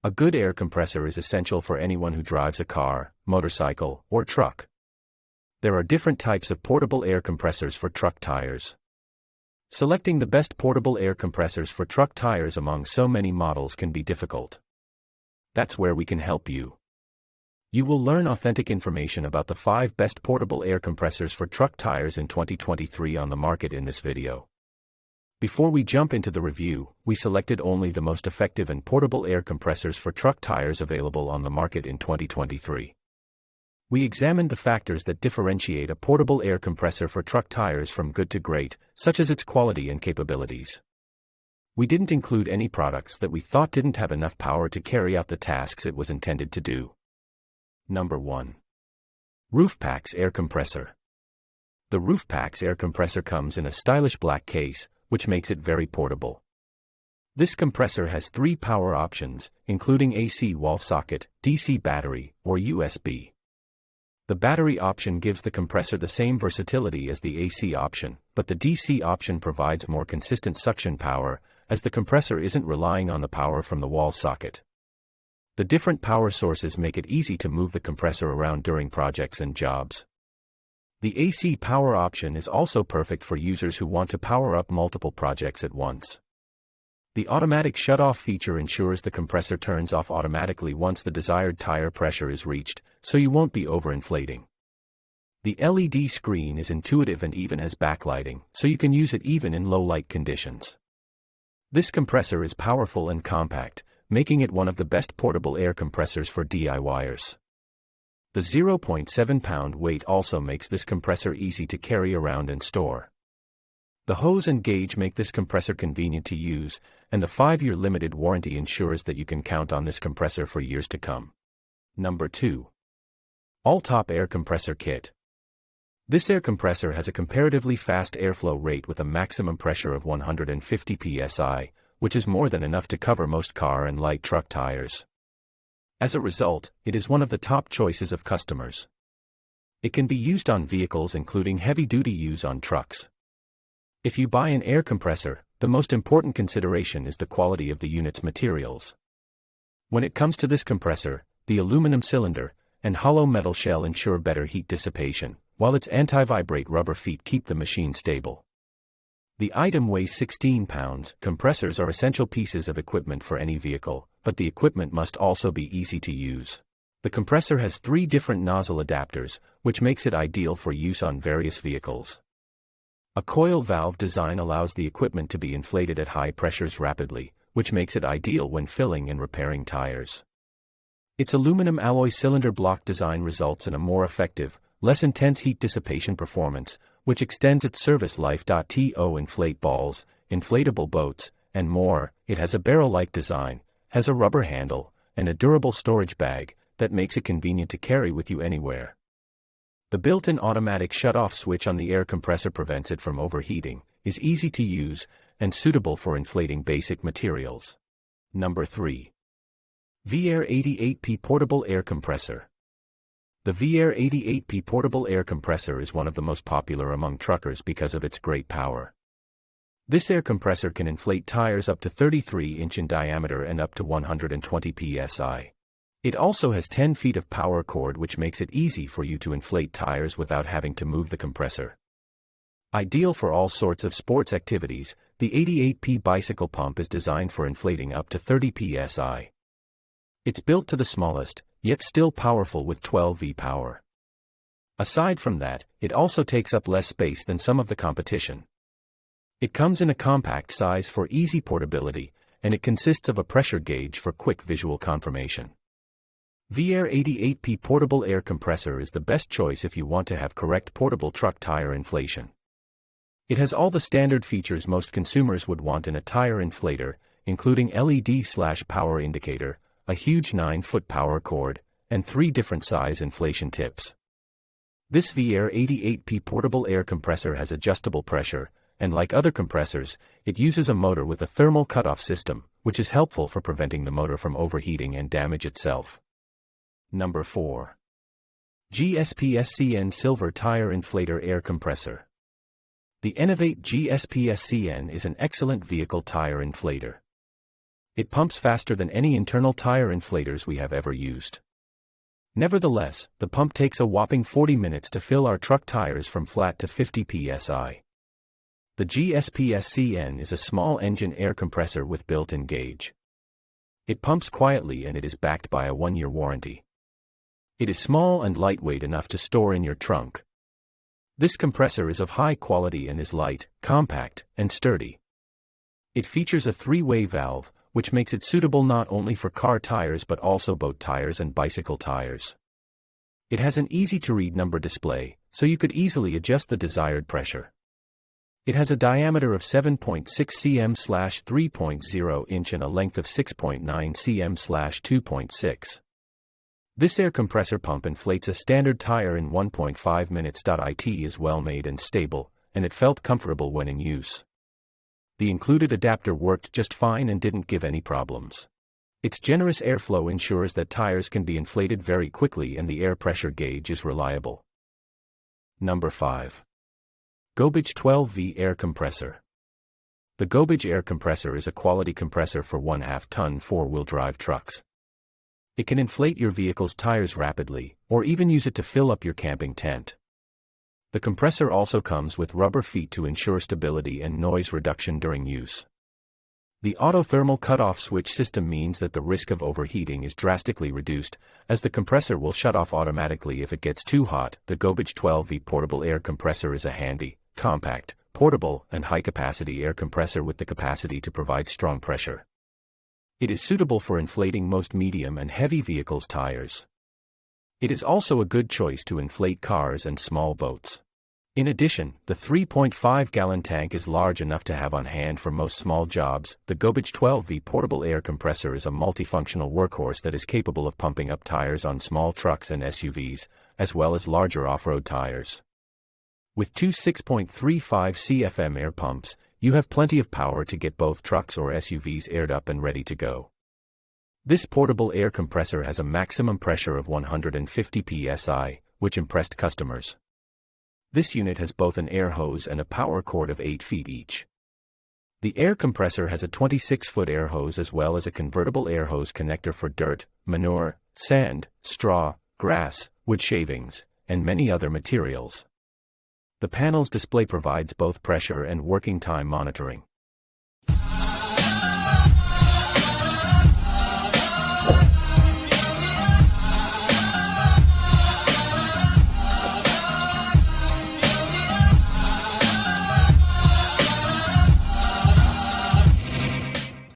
A good air compressor is essential for anyone who drives a car, motorcycle, or truck. There are different types of portable air compressors for truck tires. Selecting the best portable air compressors for truck tires among so many models can be difficult. That's where we can help you. You will learn authentic information about the 5 best portable air compressors for truck tires in 2023 on the market in this video. Before we jump into the review, we selected only the most effective and portable air compressors for truck tires available on the market in 2023. We examined the factors that differentiate a portable air compressor for truck tires from good to great, such as its quality and capabilities. We didn't include any products that we thought didn't have enough power to carry out the tasks it was intended to do. Number 1. RoofPax Air Compressor. The RoofPax Air Compressor comes in a stylish black case, which makes it very portable. This compressor has 3 power options, including AC wall socket, DC battery, or USB. The battery option gives the compressor the same versatility as the AC option, but the DC option provides more consistent suction power, as the compressor isn't relying on the power from the wall socket. The different power sources make it easy to move the compressor around during projects and jobs. The AC power option is also perfect for users who want to power up multiple projects at once. The automatic shut-off feature ensures the compressor turns off automatically once the desired tire pressure is reached, so you won't be overinflating. The LED screen is intuitive and even has backlighting, so you can use it even in low-light conditions. This compressor is powerful and compact, making it one of the best portable air compressors for DIYers. The 0.7-pound weight also makes this compressor easy to carry around and store. The hose and gauge make this compressor convenient to use, and the 5-year limited warranty ensures that you can count on this compressor for years to come. Number 2. All-Top Air Compressor Kit. This air compressor has a comparatively fast airflow rate with a maximum pressure of 150 psi, which is more than enough to cover most car and light truck tires. As a result, it is one of the top choices of customers. It can be used on vehicles including heavy-duty use on trucks. If you buy an air compressor, the most important consideration is the quality of the unit's materials. When it comes to this compressor, the aluminum cylinder and hollow metal shell ensure better heat dissipation, while its anti-vibrate rubber feet keep the machine stable. The item weighs 16 pounds. Compressors are essential pieces of equipment for any vehicle, but the equipment must also be easy to use. The compressor has 3 different nozzle adapters, which makes it ideal for use on various vehicles. A coil valve design allows the equipment to be inflated at high pressures rapidly, which makes it ideal when filling and repairing tires. Its aluminum alloy cylinder block design results in a more effective, less intense heat dissipation performance, which extends its service life. To inflate balls, inflatable boats, and more. It has a barrel-like design, has a rubber handle, and a durable storage bag that makes it convenient to carry with you anywhere. The built-in automatic shut-off switch on the air compressor prevents it from overheating, is easy to use, and suitable for inflating basic materials. Number 3. Viair 88P Portable Air Compressor. The Viair 88P Portable Air Compressor is one of the most popular among truckers because of its great power. This air compressor can inflate tires up to 33-inch in diameter and up to 120 psi. It also has 10 feet of power cord, which makes it easy for you to inflate tires without having to move the compressor. Ideal for all sorts of sports activities, the 88P bicycle pump is designed for inflating up to 30 psi. It's built to the smallest, yet still powerful with 12 V power. Aside from that, it also takes up less space than some of the competition. It comes in a compact size for easy portability, and it consists of a pressure gauge for quick visual confirmation. Viair 88P Portable Air Compressor is the best choice if you want to have correct portable truck tire inflation. It has all the standard features most consumers would want in a tire inflator, including LED/power indicator, a huge 9-foot power cord, and 3 different size inflation tips. This Viair 88P Portable Air Compressor has adjustable pressure, and like other compressors, it uses a motor with a thermal cutoff system, which is helpful for preventing the motor from overheating and damage itself. Number 4. GSPSCN Silver Tire Inflator Air Compressor. The Innovate GSPSCN is an excellent vehicle tire inflator. It pumps faster than any internal tire inflators we have ever used. Nevertheless, the pump takes a whopping 40 minutes to fill our truck tires from flat to 50 psi. The GSPSCN is a small engine air compressor with built-in gauge. It pumps quietly and it is backed by a 1-year warranty. It is small and lightweight enough to store in your trunk. This compressor is of high quality and is light, compact, and sturdy. It features a 3-way valve, which makes it suitable not only for car tires but also boat tires and bicycle tires. It has an easy-to-read number display, so you could easily adjust the desired pressure. It has a diameter of 7.6 cm/3.0 inch and a length of 6.9 cm/2.6. This air compressor pump inflates a standard tire in 1.5 minutes. It is well made and stable, and it felt comfortable when in use. The included adapter worked just fine and didn't give any problems. Its generous airflow ensures that tires can be inflated very quickly and the air pressure gauge is reliable. Number 5. Gobege 12V Air Compressor. The Gobege Air Compressor is a quality compressor for 1/2-ton 4-wheel drive trucks. It can inflate your vehicle's tires rapidly, or even use it to fill up your camping tent. The compressor also comes with rubber feet to ensure stability and noise reduction during use. The autothermal cutoff switch system means that the risk of overheating is drastically reduced, as the compressor will shut off automatically if it gets too hot. The Gobege 12V Portable Air Compressor is a handy, compact, portable, and high-capacity air compressor with the capacity to provide strong pressure. It is suitable for inflating most medium and heavy vehicles' tires. It is also a good choice to inflate cars and small boats. In addition, the 3.5-gallon tank is large enough to have on hand for most small jobs. The Gobege 12V Portable Air Compressor is a multifunctional workhorse that is capable of pumping up tires on small trucks and SUVs, as well as larger off-road tires. With two 6.35 CFM air pumps, you have plenty of power to get both trucks or SUVs aired up and ready to go. This portable air compressor has a maximum pressure of 150 psi, which impressed customers. This unit has both an air hose and a power cord of 8 feet each. The air compressor has a 26-foot air hose as well as a convertible air hose connector for dirt, manure, sand, straw, grass, wood shavings, and many other materials. The panel's display provides both pressure and working time monitoring.